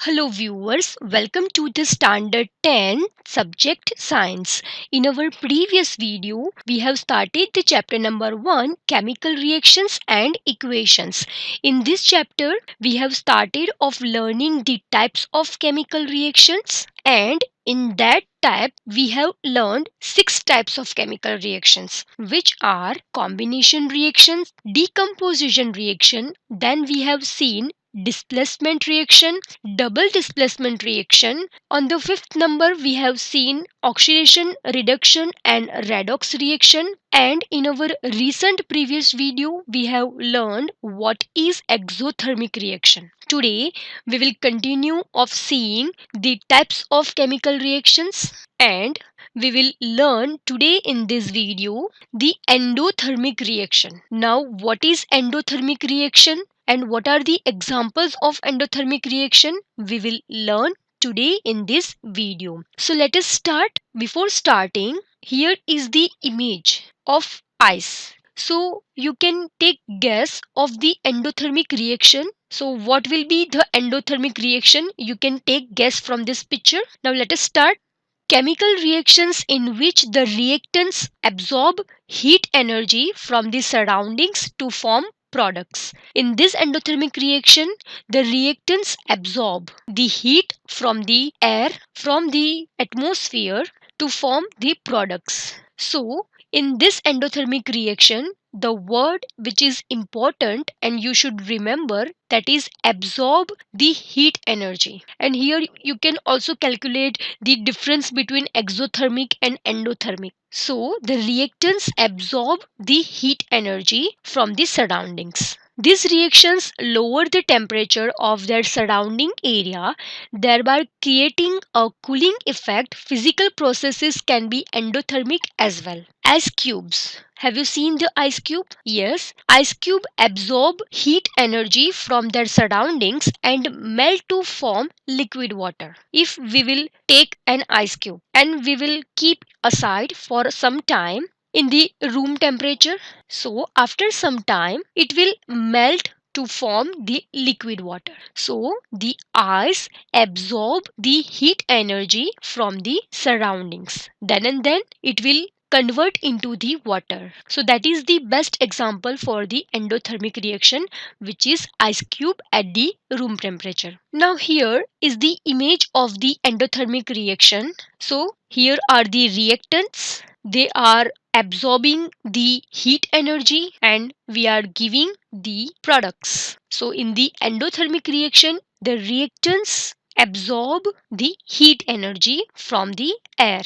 Hello viewers, welcome to the Standard 10 subject Science. In our previous video, we have started the chapter number 1 Chemical Reactions and Equations. In this chapter, we have started of learning the types of chemical reactions, and in that type we have learned 6 types of chemical reactions, which are combination reactions, decomposition reaction, then we have seen displacement reaction, double displacement reaction. On the fifth number, we have seen oxidation, reduction, and redox reaction. And in our recent previous video, we have learned what is exothermic reaction. Today, we will continue of seeing the types of chemical reactions, and we will learn today in this video the endothermic reaction. Now, what is endothermic reaction? And what are the examples of endothermic reaction? We will learn today in this video. So let us start. Before starting, here is the image of ice. So you can take guess of the endothermic reaction. So what will be the endothermic reaction? You can take guess from this picture. Now let us start. Chemical reactions in which the reactants absorb heat energy from the surroundings to form products. In this endothermic reaction, the reactants absorb the heat from the air, from the atmosphere to form the products. So, in this endothermic reaction, the word which is important and you should remember, that is absorb the heat energy. And here you can also calculate the difference between exothermic and endothermic. So the reactants absorb the heat energy from the surroundings. These reactions lower the temperature of their surrounding area, thereby creating a cooling effect. Physical processes can be endothermic as well. Ice cubes. Have you seen the ice cube? Yes. Ice cube absorb heat energy from their surroundings and melt to form liquid water. If we will take an ice cube and we will keep aside for some time in the room temperature, so after some time it will melt to form the liquid water. So the ice absorb the heat energy from the surroundings. Then and then it will convert into the water. So that is the best example for the endothermic reaction, which is ice cube at the room temperature. Now here is the image of the endothermic reaction. So here are the reactants. They are absorbing the heat energy and we are giving the products. So in the endothermic reaction, the reactants absorb the heat energy from the air.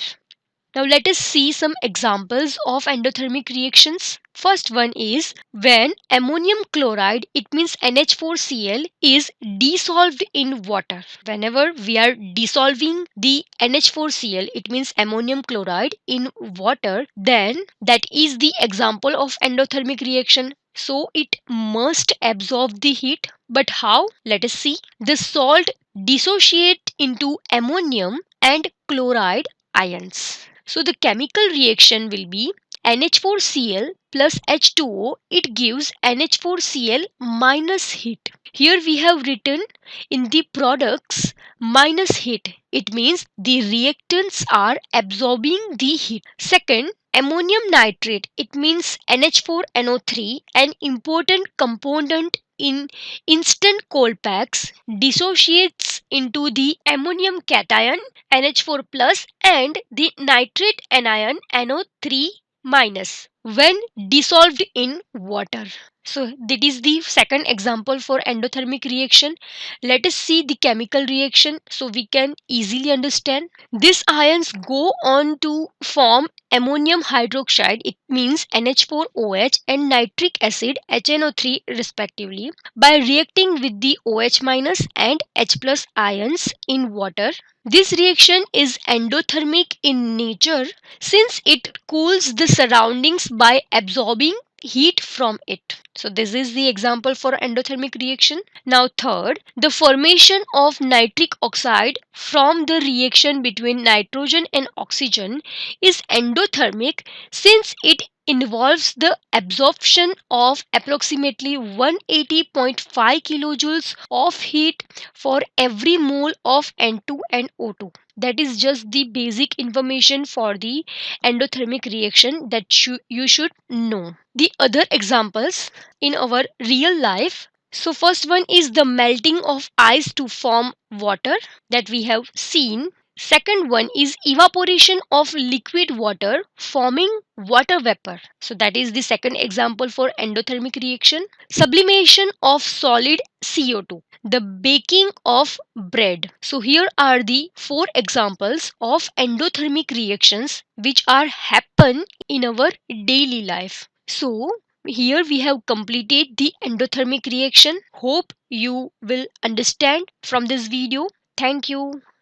Now let us see some examples of endothermic reactions. First one is when ammonium chloride, it means NH4Cl, is dissolved in water. Whenever we are dissolving the NH4Cl, it means ammonium chloride, in water, then that is the example of endothermic reaction. So it must absorb the heat. But how? Let us see. The salt dissociate into ammonium and chloride ions. So the chemical reaction will be NH4Cl plus H2O. It gives NH4Cl minus heat. Here we have written in the products minus heat. It means the reactants are absorbing the heat. Second, ammonium nitrate. It means NH4NO3, an important component in instant cold packs, dissociates into the ammonium cation NH4 plus and the nitrate anion NO3 minus when dissolved in water. So that is the second example for endothermic reaction. Let us see the chemical reaction so we can easily understand. These ions go on to form ammonium hydroxide, it means NH4OH, and nitric acid HNO3 respectively by reacting with the OH minus and H plus ions in water. This reaction is endothermic in nature since it cools the surroundings by absorbing heat from it. So this is the example for endothermic reaction. Now third, the formation of nitric oxide from the reaction between nitrogen and oxygen is endothermic since it involves the absorption of approximately 180.5 kilojoules of heat for every mole of N2 and O2. That is just the basic information for the endothermic reaction that you should know. The other examples in our real life. So first one is the melting of ice to form water that we have seen. Second one is evaporation of liquid water forming water vapor. So that is the second example for endothermic reaction. Sublimation of solid CO2. The baking of bread. So here are the four examples of endothermic reactions which are happen in our daily life. So here we have completed the endothermic reaction. Hope you will understand from this video. Thank you.